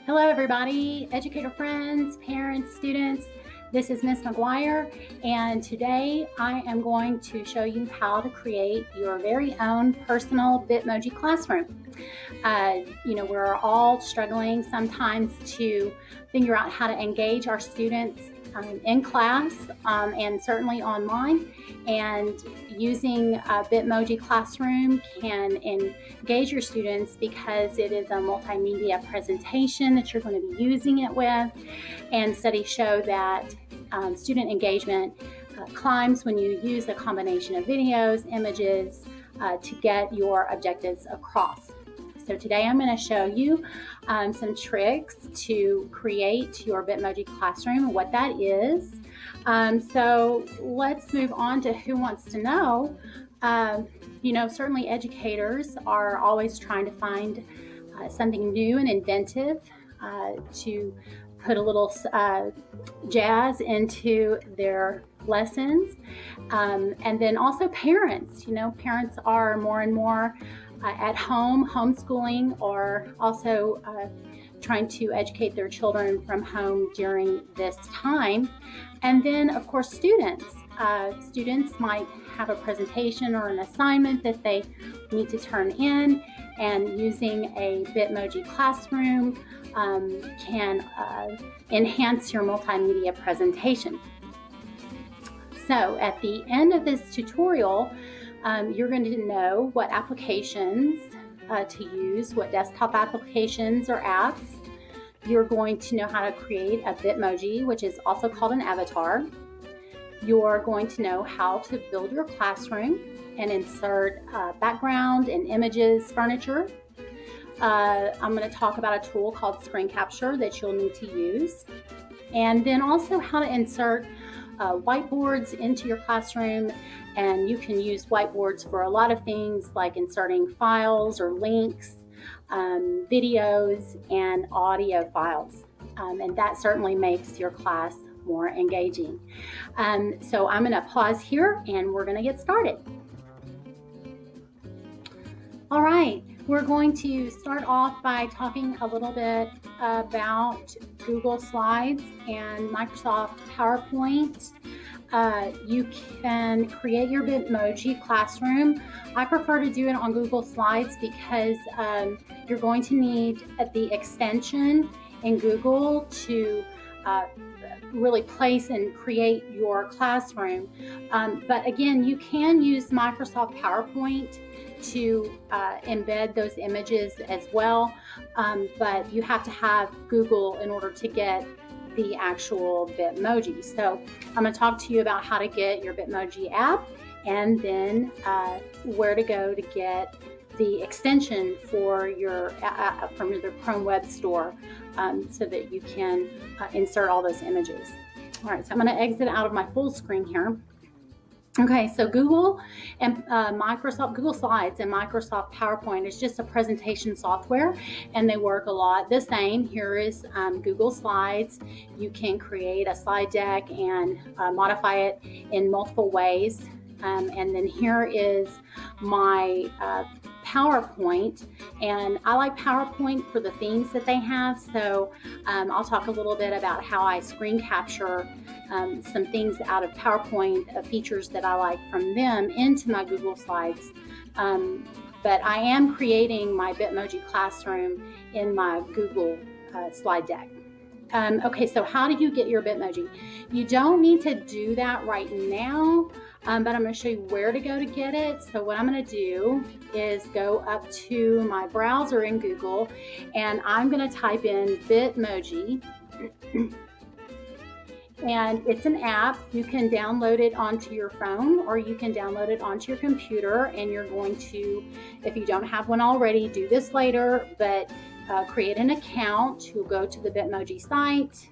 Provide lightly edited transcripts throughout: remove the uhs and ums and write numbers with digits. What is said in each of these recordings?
Hello everybody, educator friends, parents, students. This is Miss McGuire, and today I am going to show you how to create your very own personal BitMoji classroom. We're all struggling sometimes to figure out how to engage our students in class and certainly online. And using a BitMoji Classroom can engage your students because it is a multimedia presentation that you're going to be using it with. And studies show that student engagement climbs when you use a combination of videos, images to get your objectives across. So today I'm going to show you some tricks to create your BitMoji Classroom and what that is. So let's move on to who wants to know. Certainly educators are always trying to find something new and inventive to put a little jazz into their lessons. And then also parents. Parents are more and more at home, homeschooling, or also trying to educate their children from home during this time. And then, of course, students. Students might have a presentation or an assignment that they need to turn in, and using a BitMoji Classroom can enhance your multimedia presentation. So at the end of this tutorial, you're going to know what applications to use, what desktop applications or apps. You're going to know how to create a Bitmoji, which is also called an avatar. You're going to know how to build your classroom and insert background and images, furniture. I'm going to talk about a tool called Screen Capture that you'll need to use. And then also how to insert whiteboards into your classroom. And you can use whiteboards for a lot of things, like inserting files or links, videos, and audio files. And that certainly makes your class more engaging. So I'm going to pause here and we're going to get started. All right, we're going to start off by talking a little bit about Google Slides and Microsoft PowerPoint. You can create your Bitmoji Classroom. I prefer to do it on Google Slides because you're going to need the extension in Google to really place and create your classroom. But again, you can use Microsoft PowerPoint to embed those images as well, but you have to have Google in order to get the actual Bitmoji. So I'm going to talk to you about how to get your Bitmoji app, and then where to go to get the extension for your from the Chrome Web Store, so that you can insert all those images. All right, so I'm going to exit out of my full screen here. Okay, so Google and Google Slides and Microsoft PowerPoint is just a presentation software, and they work a lot the same. Here is Google Slides. You can create a slide deck and modify it in multiple ways. And then here is my PowerPoint, and I like PowerPoint for the themes that they have. So I'll talk a little bit about how I screen capture some things out of PowerPoint, features that I like from them, into my Google Slides. But I am creating my Bitmoji Classroom in my Google slide deck. Okay, so how do you get your Bitmoji? You don't need to do that right now, but I'm going to show you where to go to get it. So what I'm going to do is go up to my browser in Google, and I'm going to type in Bitmoji. And it's an app. You can download it onto your phone, or you can download it onto your computer, and you're going to, if you don't have one already, do this later, but create an account. You'll go to the Bitmoji site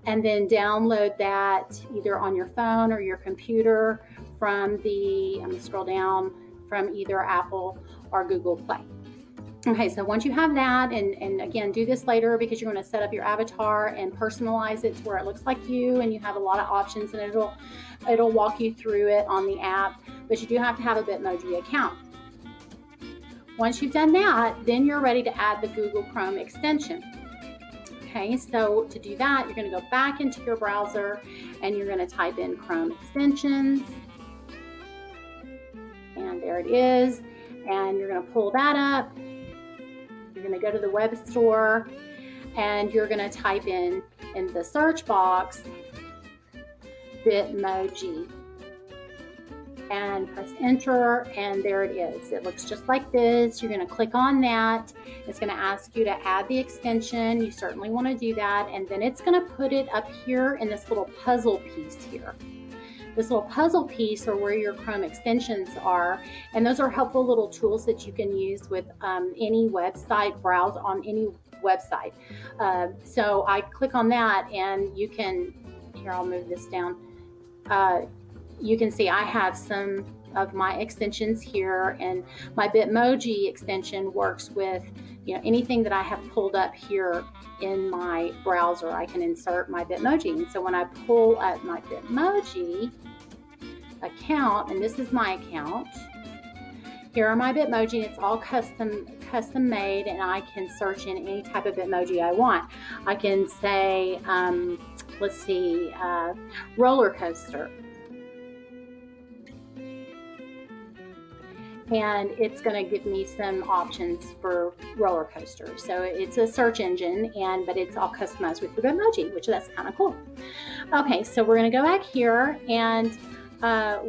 and then download that either on your phone or your computer from I'm going to scroll down, from either Apple or Google Play. Okay, so once you have that, and again, do this later because you're going to set up your avatar and personalize it to where it looks like you, and you have a lot of options, and it'll walk you through it on the app, but you do have to have a Bitmoji account. Once you've done that, then you're ready to add the Google Chrome extension. Okay, so to do that, you're going to go back into your browser and you're going to type in Chrome extensions. And there it is. And you're going to pull that up. You're going to go to the web store and you're going to type in the search box BitMoji and press enter, and there it is. It looks just like this. You're going to click on that. It's going to ask you to add the extension. You certainly want to do that, and then it's going to put it up here in this little puzzle piece here. This little puzzle piece are where your Chrome extensions are, and those are helpful little tools that you can use with any website, browse on any website. So I click on that, and you can, here I'll move this down. You can see I have some of my extensions here, and my BitMoji extension works with anything that I have pulled up here in my browser. I can insert my BitMoji, and so when I pull up my BitMoji account, and this is my account, here are my BitMoji, and it's all custom made, and I can search in any type of BitMoji I want. I can say, let's see, roller coaster. And it's going to give me some options for roller coaster. So it's a search engine, but it's all customized with your BitMoji, which that's kind of cool. Okay, so we're going to go back here, and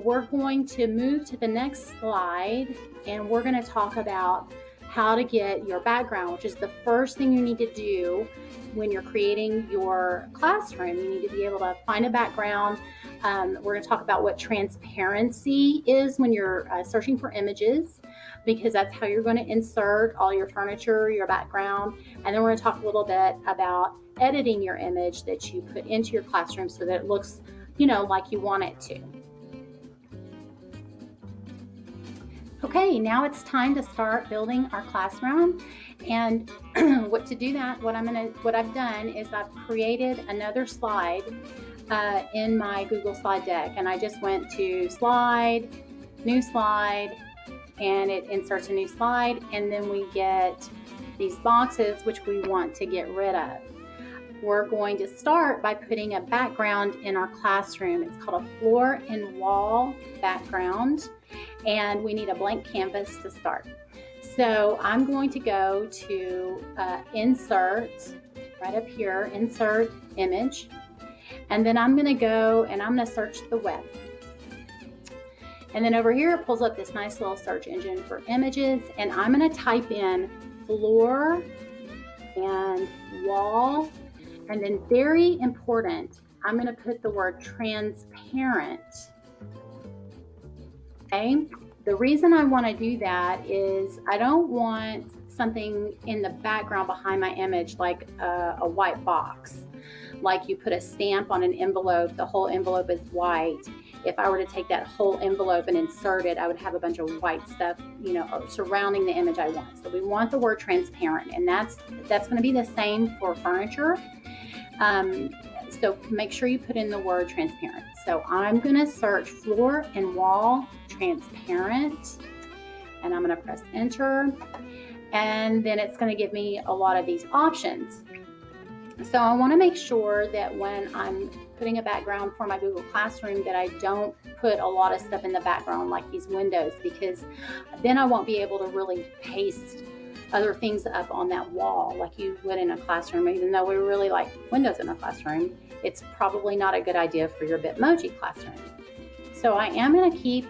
we're going to move to the next slide, and we're going to talk about how to get your background, which is the first thing you need to do when you're creating your classroom. You need to be able to find a background. We're going to talk about what transparency is when you're searching for images, because that's how you're going to insert all your furniture, your background. And then we're going to talk a little bit about editing your image that you put into your classroom so that it looks, like you want it to. Okay, now it's time to start building our classroom. And to do that, what I've done is I've created another slide in my Google slide deck, and I just went to slide, new slide, and it inserts a new slide, and then we get these boxes which we want to get rid of. We're going to start by putting a background in our classroom. It's called a floor and wall background, and we need a blank canvas to start. So I'm going to go to insert, right up here, insert image. And then I'm going to go and I'm going to search the web. And then over here, it pulls up this nice little search engine for images. And I'm going to type in floor and wall. And then very important, I'm going to put the word transparent. Okay. The reason I want to do that is I don't want something in the background behind my image like a white box. Like you put a stamp on an envelope, the whole envelope is white. If I were to take that whole envelope and insert it, I would have a bunch of white stuff, surrounding the image I want. So we want the word transparent, and that's going to be the same for furniture. So make sure you put in the word transparent. So I'm going to search floor and wall transparent, and I'm going to press enter, and then it's going to give me a lot of these options. So I want to make sure that when I'm putting a background for my Google Classroom that I don't put a lot of stuff in the background like these windows, because then I won't be able to really paste other things up on that wall like you would in a classroom. Even though we really like windows in our classroom, it's probably not a good idea for your BitMoji classroom. So I am going to keep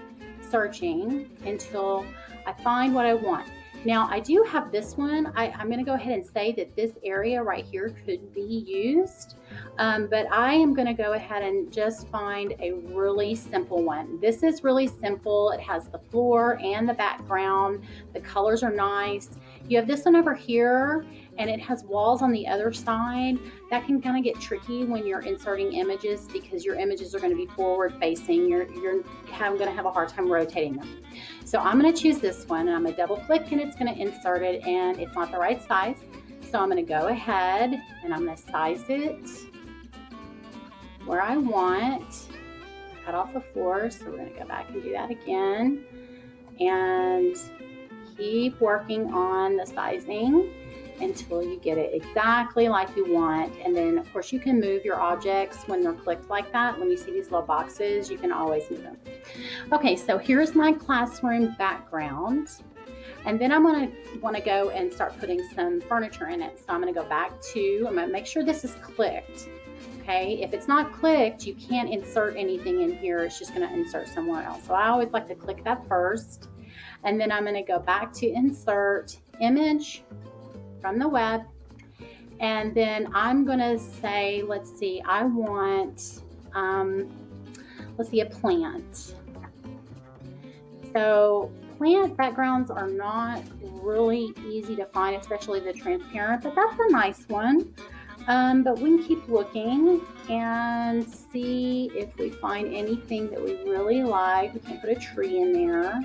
searching until I find what I want. Now I do have this one. I'm going to go ahead and say that this area right here could be used, but I am going to go ahead and just find a really simple one. This is really simple. It has the floor and the background. The colors are nice. You have this one over here, and it has walls on the other side. That can kind of get tricky when you're inserting images because your images are going to be forward facing. You're going to have a hard time rotating them. So I'm going to choose this one, and I'm going to double click, and it's going to insert it, and it's not the right size. So I'm going to go ahead and I'm going to size it where I want. Cut off the floor, so we're going to go back and do that again. And keep working on the sizing until you get it exactly like you want. And then of course you can move your objects when they're clicked like that. When you see these little boxes, you can always move them. Okay, so here's my classroom background. And then I'm going to want to go and start putting some furniture in it. So I'm going to go back to, I'm going to make sure this is clicked. Okay, if it's not clicked, you can't insert anything in here. It's just going to insert somewhere else. So I always like to click that first. And then I'm going to go back to insert image from the web. And then I'm going to say, let's see, I want, let's see, a plant. So plant backgrounds are not really easy to find, especially the transparent, but that's a nice one. But we can keep looking and see if we find anything that we really like. We can put a tree in there.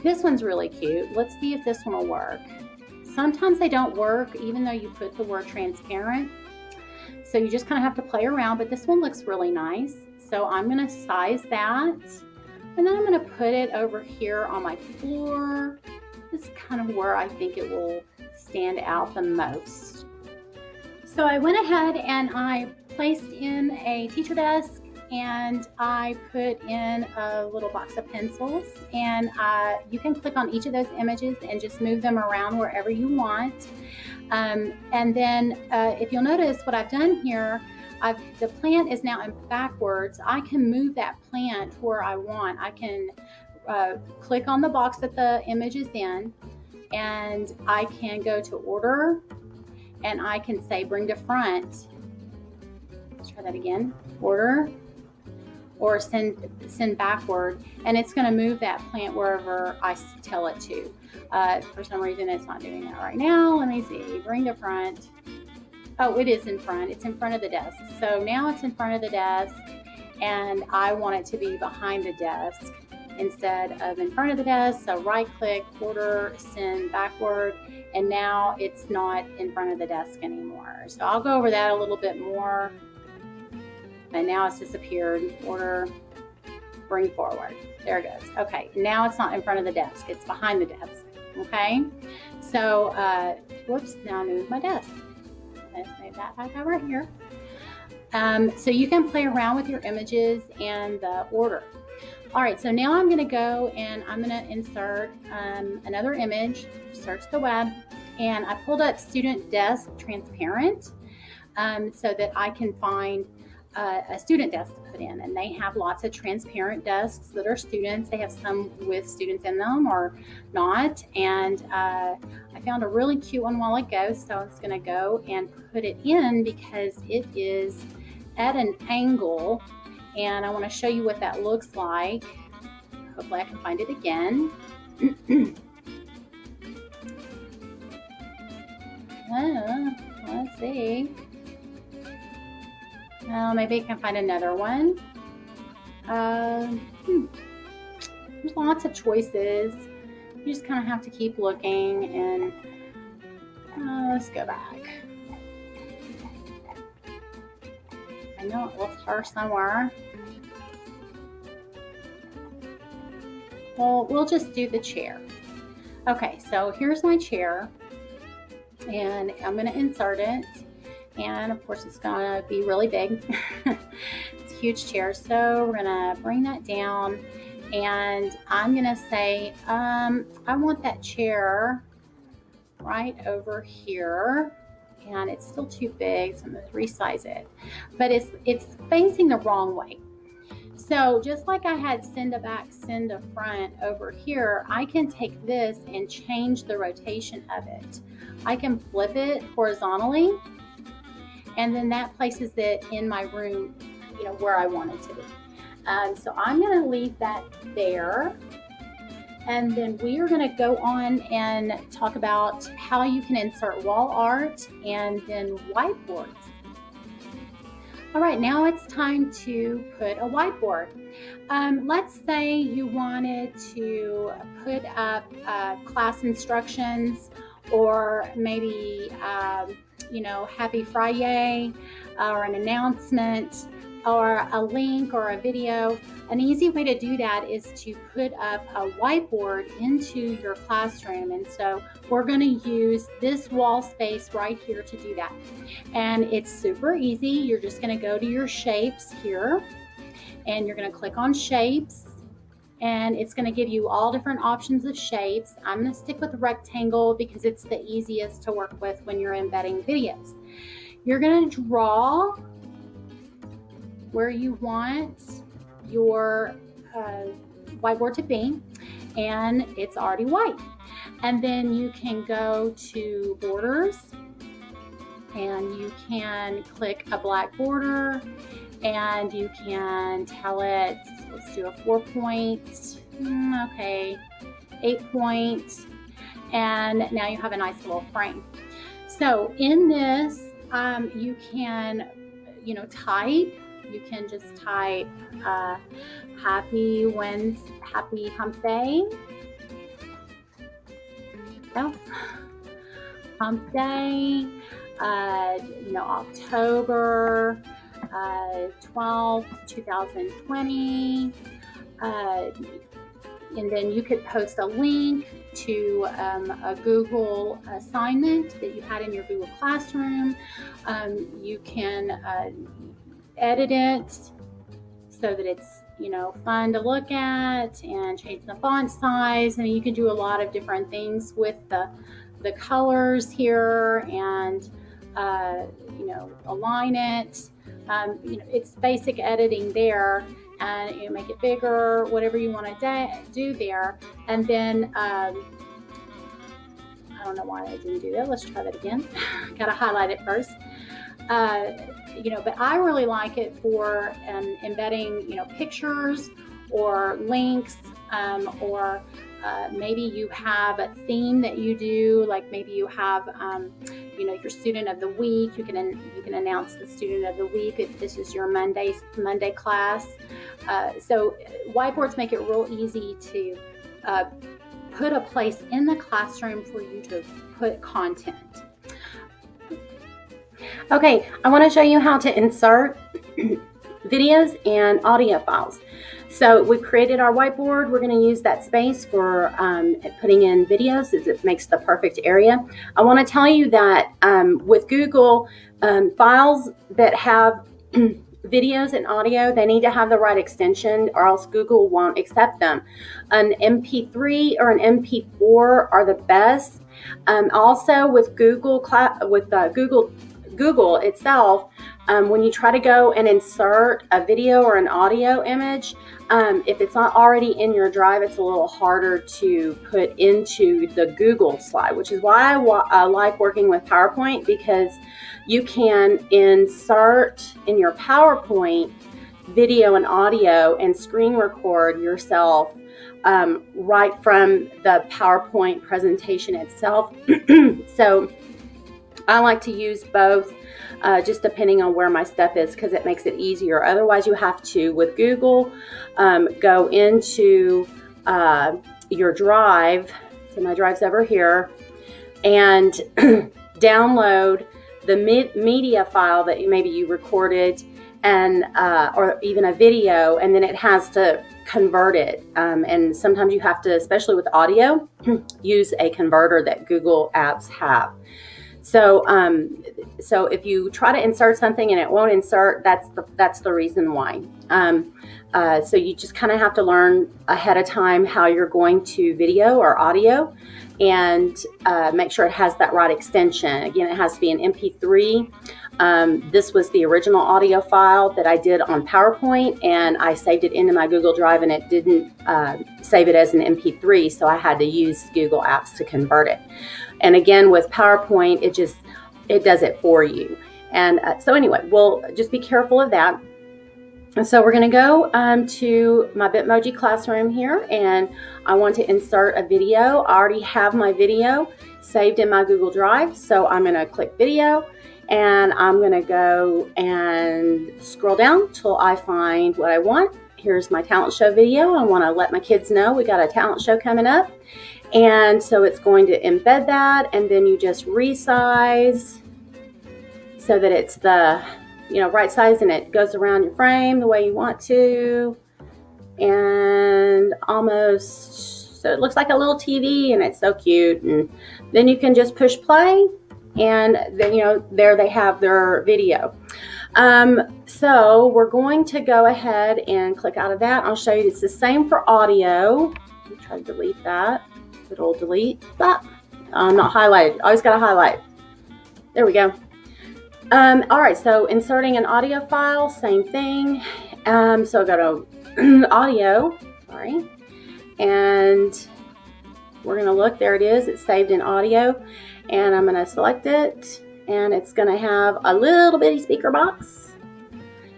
This one's really cute. Let's see if this one will work. Sometimes they don't work even though you put the word transparent. So you just kind of have to play around, but this one looks really nice. So I'm going to size that. And then I'm going to put it over here on my floor. This is kind of where I think it will stand out the most. So I went ahead and I placed in a teacher desk, and I put in a little box of pencils, and you can click on each of those images and just move them around wherever you want. And then if you'll notice what I've done here, the plant is now in backwards. I can move that plant where I want. I can click on the box that the image is in, and I can go to order, and I can say bring to front. Let's try that again. Order, or send backward, and it's going to move that plant wherever I tell it to. For some reason, it's not doing that right now. Let me see. Bring to front. Oh, it is in front. It's in front of the desk. So now it's in front of the desk, and I want it to be behind the desk instead of in front of the desk. So right click, order, send backward, and now it's not in front of the desk anymore. So I'll go over that a little bit more. And now it's disappeared. Order, bring forward. There it goes. Okay, now it's not in front of the desk. It's behind the desk. Okay, so whoops, now I moved my desk. Let's move that back over here. So you can play around with your images and the order. All right, so now I'm going to go and I'm going to insert another image, search the web, and I pulled up student desk transparent so that I can find a student desk to put in. And they have lots of transparent desks that are students. They have some with students in them or not. And I found a really cute one while ago, so I was going to go and put it in because it is at an angle, and I want to show you what that looks like. Hopefully I can find it again. Let's see. Maybe I can find another one. There's lots of choices. You just kind of have to keep looking, and let's go back. I know it will start somewhere. Well, we'll just do the chair. Okay, so here's my chair, and I'm going to insert it. And of course, it's going to be really big. It's a huge chair. So we're going to bring that down, and I'm going to say, I want that chair right over here. And it's still too big, so I'm going to resize it. But it's facing the wrong way. So just like I had send to back, send to front over here, I can take this and change the rotation of it. I can flip it horizontally, and then that places it in my room, where I want it to be. So I'm going to leave that there. And then we are going to go on and talk about how you can insert wall art and then whiteboards. All right, now it's time to put a whiteboard. Let's say you wanted to put up class instructions, or maybe, Happy Friday, or an announcement, or a link or a video, an easy way to do that is to put up a whiteboard into your classroom. And so we're going to use this wall space right here to do that. And it's super easy. You're just going to go to your shapes here, and you're going to click on shapes, and it's going to give you all different options of shapes. I'm going to stick with rectangle because it's the easiest to work with when you're embedding videos. You're going to draw where you want your whiteboard to be, and it's already white. And then you can go to borders, and you can click a black border, and you can tell it, let's do a 4 point, okay, 8 point, and now you have a nice little frame. So in this, you can, type. You can just type happy hump day. Oh, hump day, October 12th, 2020. And then you could post a link to a Google assignment that you had in your Google Classroom. You can edit it so that it's fun to look at, and change the font size. I mean, you can do a lot of different things with the colors here, and align it. It's basic editing there, and you make it bigger, whatever you want to do there. And then I don't know why I didn't do that. Let's try that again. Got to highlight it first. But I really like it for embedding, pictures or links, or maybe you have a theme that you do, like maybe you have, your student of the week. You can announce the student of the week if this is your Monday class. So whiteboards make it real easy to put a place in the classroom for you to put content. Okay, I want to show you how to insert videos and audio files. So we created our whiteboard. We're going to use that space for putting in videos, as it makes the perfect area. I want to tell you that with Google, files that have videos and audio, they need to have the right extension, or else Google won't accept them. An MP3 or an MP4 are the best. Also with Google itself, when you try to go and insert a video or an audio image, if it's not already in your drive, it's a little harder to put into the Google slide, which is why I like working with PowerPoint, because you can insert in your PowerPoint video and audio and screen record yourself right from the PowerPoint presentation itself. So I like to use both, just depending on where my stuff is, because it makes it easier. Otherwise, you have to, with Google, go into your drive. So my drive's over here, and download the media file that maybe you recorded, and or even a video, and then it has to convert it. And sometimes you have to, especially with audio, use a converter that Google apps have. So so if you try to insert something and it won't insert, that's the reason why. So you just kind of have to learn ahead of time how you're going to video or audio, and make sure it has that right extension. Again, it has to be an MP3. This was the original audio file that I did on PowerPoint, and I saved it into my Google Drive, and it didn't save it as an MP3, so I had to use Google Apps to convert it. And again, with PowerPoint, it does it for you. And so anyway, we'll just be careful of that. And so we're going to go to my BitMoji classroom here, and I want to insert a video. I already have my video saved in my Google Drive, so I'm going to click video, and I'm going to go and scroll down till I find what I want. Here's my talent show video. I want to let my kids know we got a talent show coming up. And so it's going to embed that, and then you just resize so that it's the right size, and it goes around your frame the way you want to, and almost, so it looks like a little TV, and it's so cute. And then you can just push play, and then there they have their video. So we're going to go ahead and click out of that. I'll show you it's the same for audio. Let me try to delete that. It'll delete that. Not highlighted. Always got to highlight. There we go. All right, so inserting an audio file, same thing. So go to audio, sorry, and we're gonna look, there it is, it's saved in audio, and I'm gonna select it, and it's gonna have a little bitty speaker box,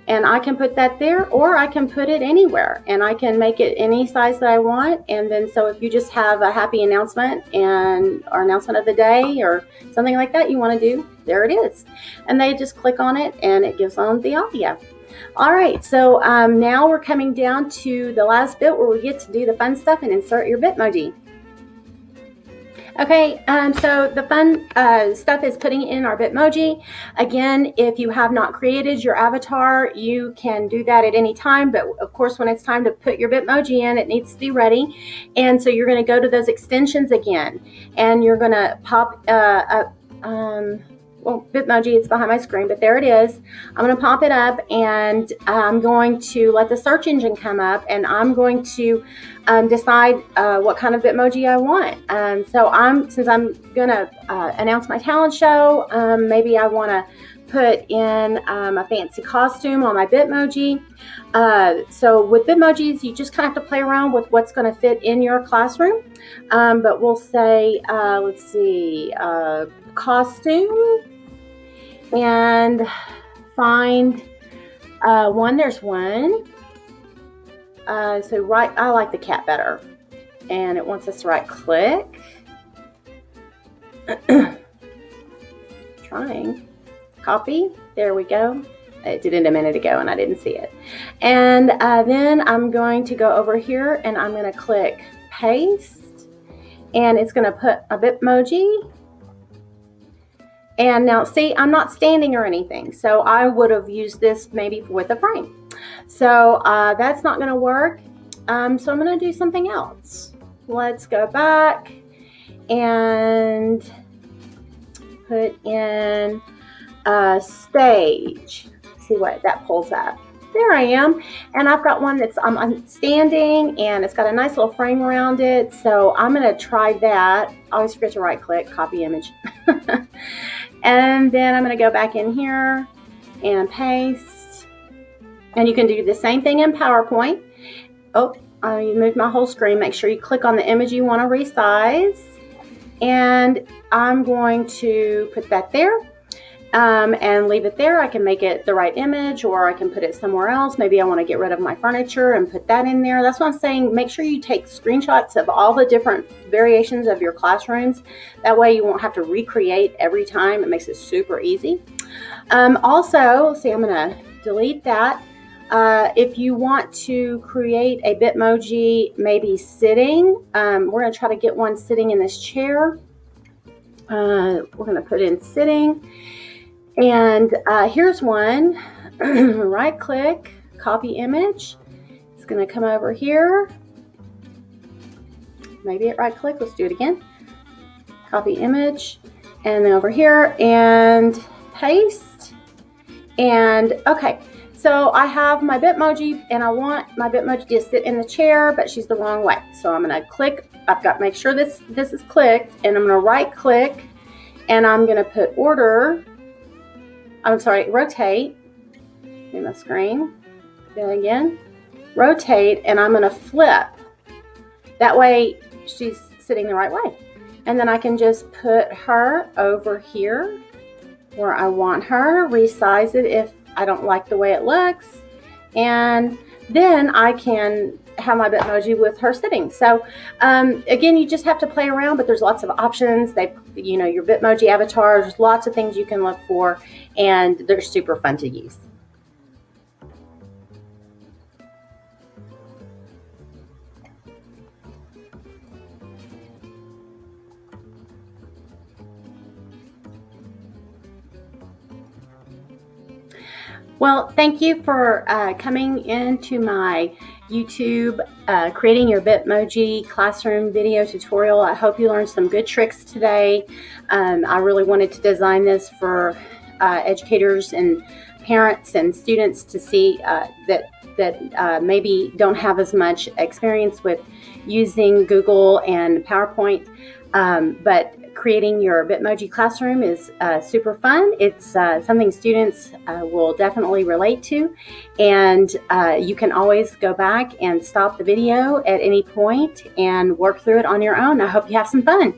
and I can put that there, or I can put it anywhere, and I can make it any size that I want. And then so if you just have a happy announcement or announcement of the day or something like that you want to do, there it is, and they just click on it and it gives them the audio. All right, so now we're coming down to the last bit where we get to do the fun stuff and insert your Bitmoji. Okay, so the fun stuff is putting in our Bitmoji. Again, if you have not created your avatar, you can do that at any time, but of course when it's time to put your Bitmoji in, it needs to be ready. And so you're going to go to those extensions again, and you're going to pop up, well, Bitmoji, it's behind my screen, but there it is. I'm going to pop it up, and I'm going to let the search engine come up, and I'm going to decide what kind of Bitmoji I want. Since I'm going to announce my talent show, maybe I want to put in a fancy costume on my Bitmoji. So with Bitmojis, you just kind of have to play around with what's going to fit in your classroom. But we'll say, let's see, costume, and find one. There's one. I like the cat better, and it wants us to right click. Trying. Copy. There we go. It did it a minute ago and I didn't see it. And then I'm going to go over here and I'm going to click paste, and it's going to put a Bitmoji. And now see, I'm not standing or anything, so I would have used this maybe with a frame. So that's not going to work. So I'm going to do something else. Let's go back and put in a stage. See what that pulls up. There I am, and I've got one that's I'm standing, and it's got a nice little frame around it. So I'm going to try that. I always forget to right click, copy image. And then I'm going to go back in here and paste. And you can do the same thing in PowerPoint. Oh, you moved my whole screen. Make sure you click on the image you want to resize. And I'm going to put that there and leave it there. I can make it the right image, or I can put it somewhere else. Maybe I want to get rid of my furniture and put that in there. That's what I'm saying. Make sure you take screenshots of all the different variations of your classrooms. That way you won't have to recreate every time. It makes it super easy. Also, see, I'm going to delete that. If you want to create a Bitmoji maybe sitting, we're going to try to get one sitting in this chair. We're going to put in sitting. And here's one. Right click, copy image. It's going to come over here. Maybe it right click. Let's do it again. Copy image, and then over here and paste. And okay, so I have my Bitmoji, and I want my Bitmoji to sit in the chair, but she's the wrong way. So I'm going to click. I've got to make sure this is clicked, and I'm going to right click, and I'm going to put order. I'm sorry, rotate in the screen. Do it again. Rotate, and I'm going to flip. That way she's sitting the right way. And then I can just put her over here where I want her, resize it if I don't like the way it looks. And then I can have my Bitmoji with her sitting. So again, you just have to play around, but there's lots of options. Your Bitmoji avatar, there's lots of things you can look for, and they're super fun to use. Well, thank you for coming into my YouTube creating your Bitmoji classroom video tutorial. I hope you learned some good tricks today. I really wanted to design this for educators and parents and students to see that maybe don't have as much experience with using Google and PowerPoint, but creating your Bitmoji classroom is super fun. It's something students will definitely relate to, and you can always go back and stop the video at any point and work through it on your own. I hope you have some fun.